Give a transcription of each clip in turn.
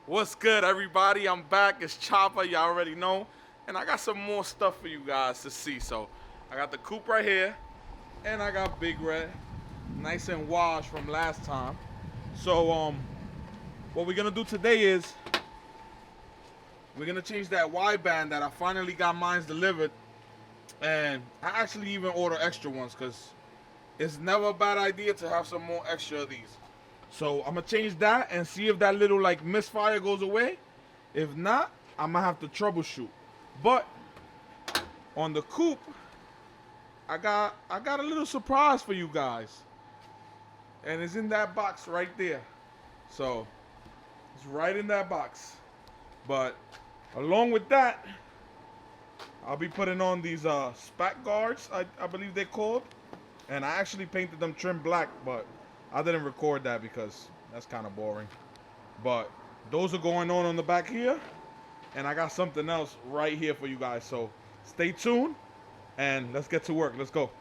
What's good, everybody? I'm back. It's Chopper. Y'all already know. And I got some more stuff for you guys to see. So I got the coupe right here. And I got Big Red. Nice and washed from last time. So what we're going to do today is we're going to change that wide band that I finally got mine delivered. And I actually even order extra ones because it's never a bad idea to have some more extra of these. So I'm gonna change that and see if that little like misfire goes away. If not, I'm gonna have to troubleshoot. But on the coupe, I got a little surprise for you guys. And it's in that box right there. So it's right in that box. But along with that, I'll be putting on these spat guards, I believe they're called. And I actually painted them trim black, but I didn't record that because that's kind of boring. But those are going on the back here. And I got something else right here for you guys. So stay tuned and let's get to work. Let's go.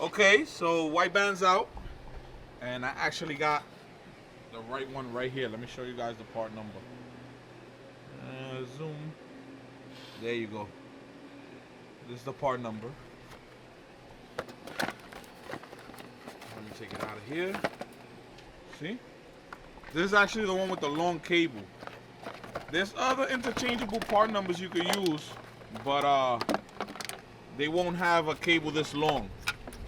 Okay, so white band's out, and I actually got the right one right here. Let me show you guys the part number. Zoom. There you go. This is the part number. Let me take it out of here. See? This is actually the one with the long cable. There's other interchangeable part numbers you could use, but they won't have a cable this long.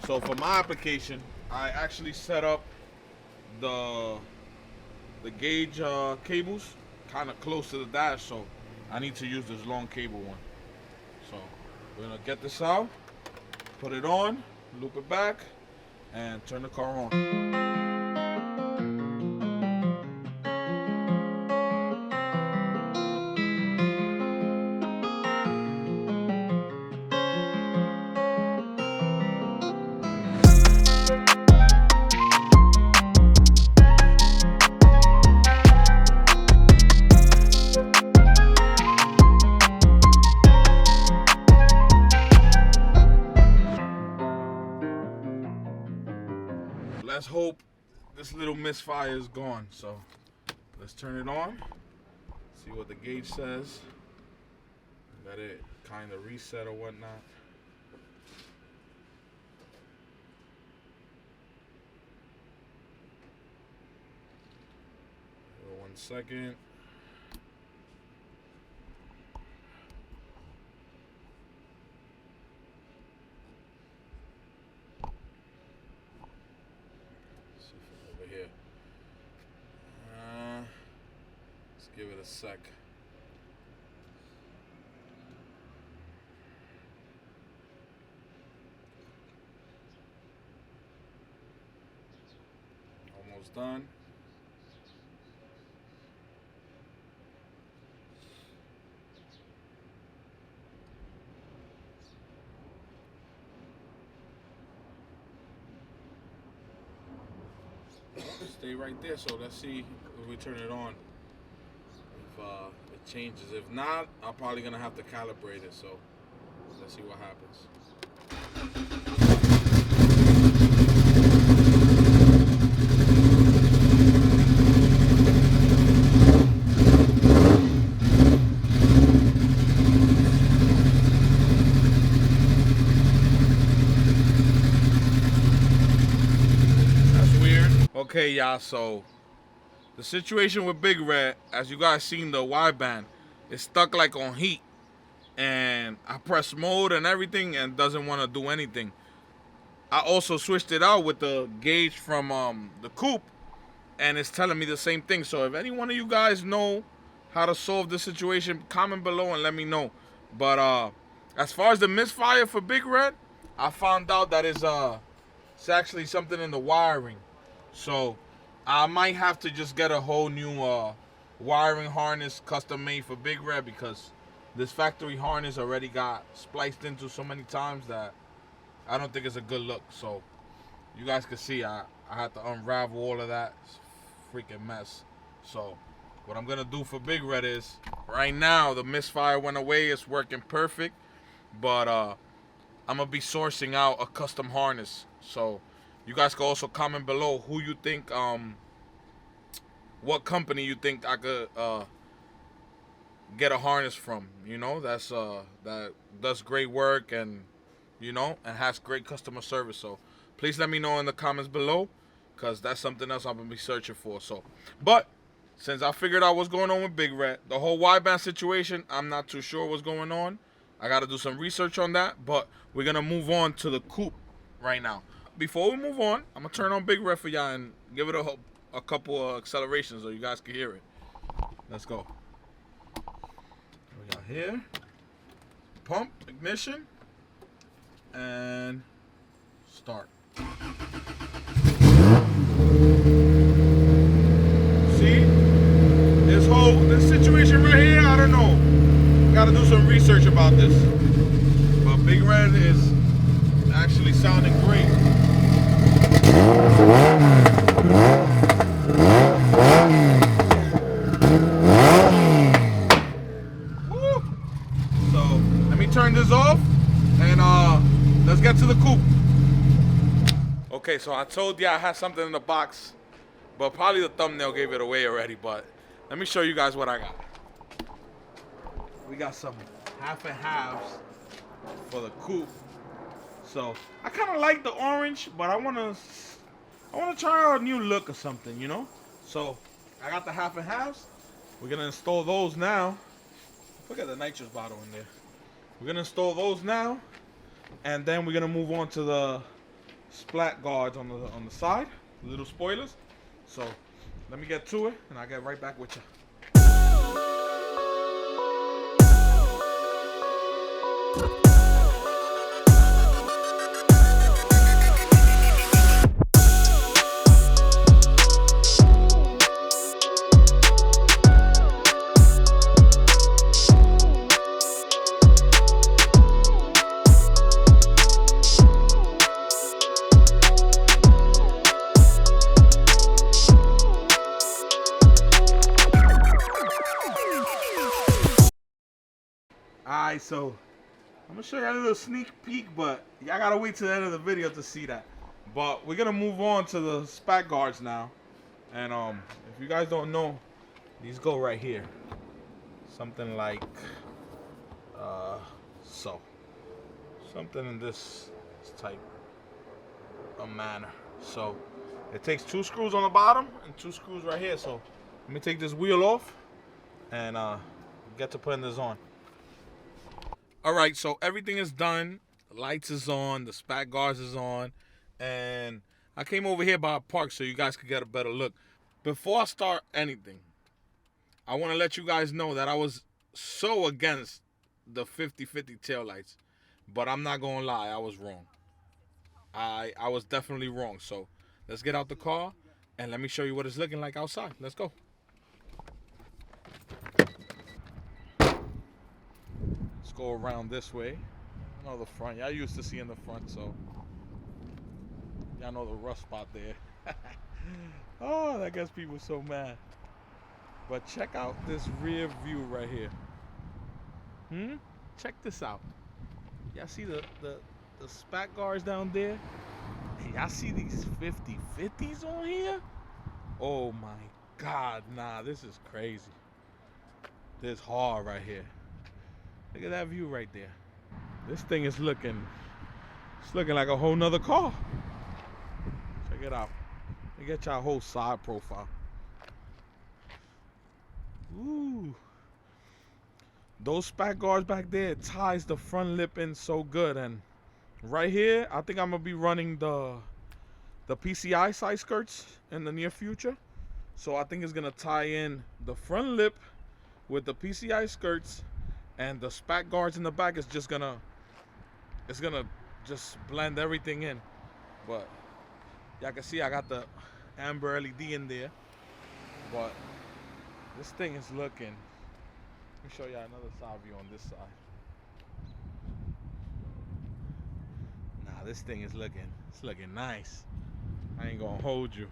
So for my application, I actually set up the gauge cables kind of close to the dash, so I need to use this long cable one. So we're gonna get this out, put it on, loop it back, and turn the car on. Let's hope this little misfire is gone. So let's turn it on, see what the gauge says. Let it kind of reset or whatnot. 1 second. Here. Let's give it a sec. Almost done. Stay right there. So let's see if we turn it on, if it changes. If not, I'm probably gonna have to calibrate it. So let's see what happens. Okay, y'all, so the situation with Big Red, as you guys seen the wideband, is stuck like on heat. And I press mode and everything and doesn't want to do anything. I also switched it out with the gauge from the coupe, and it's telling me the same thing. So if any one of you guys know how to solve this situation, comment below and let me know. But as far as the misfire for Big Red, I found out that it's actually something in the wiring. So I might have to just get a whole new wiring harness custom made for Big Red, because this factory harness already got spliced into so many times that I don't think it's a good look. So you guys can see I had to unravel all of that. It's a freaking mess. So what I'm gonna do for Big Red is, right now the misfire went away, it's working perfect, but I'm gonna be sourcing out a custom harness. So you guys can also comment below who you think, what company you think I could get a harness from. You know, that does great work, and you know, and has great customer service. So please let me know in the comments below, because that's something else I'm gonna be searching for. So, but since I figured out what's going on with Big Red, the whole wideband situation, I'm not too sure what's going on. I got to do some research on that, but we're going to move on to the Coupe right now. Before we move on, I'm going to turn on Big Red for y'all and give it a couple of accelerations so you guys can hear it. Let's go. We got here, pump, ignition, and start. See? This situation right here, I don't know. Got to do some research about this. But Big Red is actually sounding great. Woo! So let me turn this off and let's get to the Coupe. Okay, so I told you I had something in the box, but probably the thumbnail gave it away already. But let me show you guys what I got. We got some half and halves for the Coupe. So I kind of like the orange, but I wanna try out a new look or something, you know. So I got the half and halves. We're gonna install those now. Forget the nitrous bottle in there. We're gonna install those now, and then we're gonna move on to the splat guards on the side, little spoilers. So let me get to it, and I'll get right back with you. Alright, so I'm gonna show you a little sneak peek, but y'all gotta wait till the end of the video to see that. But we're gonna move on to the spat guards now. And if you guys don't know, these go right here. Something like so. Something in this type of manner. So it takes 2 screws on the bottom and 2 screws right here. So let me take this wheel off and get to putting this on. Alright, so everything is done. The lights is on, the spat guards is on, and I came over here by a park so you guys could get a better look. Before I start anything, I want to let you guys know that I was so against the 50-50 taillights, but I'm not gonna lie, I was wrong. I was definitely wrong. So let's get out the car and let me show you what it's looking like outside. Let's go. Go around this way. I know the front. Y'all used to seeing the front, so y'all know the rough spot there. Oh, that gets people so mad. But check out this rear view right here. Check this out. Y'all see the spat guards down there? Hey, y'all see these 50-50s on here? Oh my God, nah, this is crazy. This hard right here. Look at that view right there. This thing is looking like a whole nother car. Check it out. Let me get y'all a whole side profile. Ooh. Those spat guards back there, it ties the front lip in so good. And right here, I think I'm gonna be running the PCI side skirts in the near future. So I think it's gonna tie in the front lip with the PCI skirts, and the spat guards in the back is just gonna, it's gonna just blend everything in. But y'all can see I got the amber LED in there. But this thing is looking, let me show y'all another side view on this side. Nah, this thing is looking, it's looking nice. I ain't gonna hold you.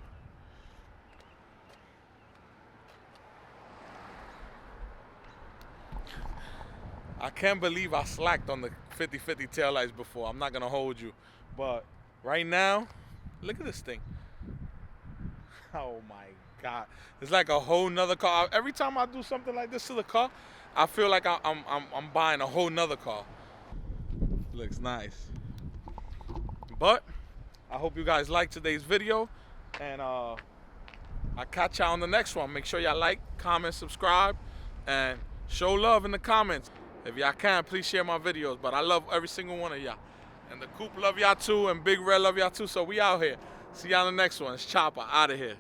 I can't believe I slacked on the 50/50 taillights before. I'm not gonna hold you. But right now, look at this thing. Oh my God. It's like a whole nother car. Every time I do something like this to the car, I feel like I'm buying a whole nother car. Looks nice. But I hope you guys liked today's video, and I'll catch y'all on the next one. Make sure y'all like, comment, subscribe, and show love in the comments. If y'all can, please share my videos. But I love every single one of y'all. And the Coupe love y'all too, and Big Red love y'all too. So we out here. See y'all in the next one. It's Chopper out of here.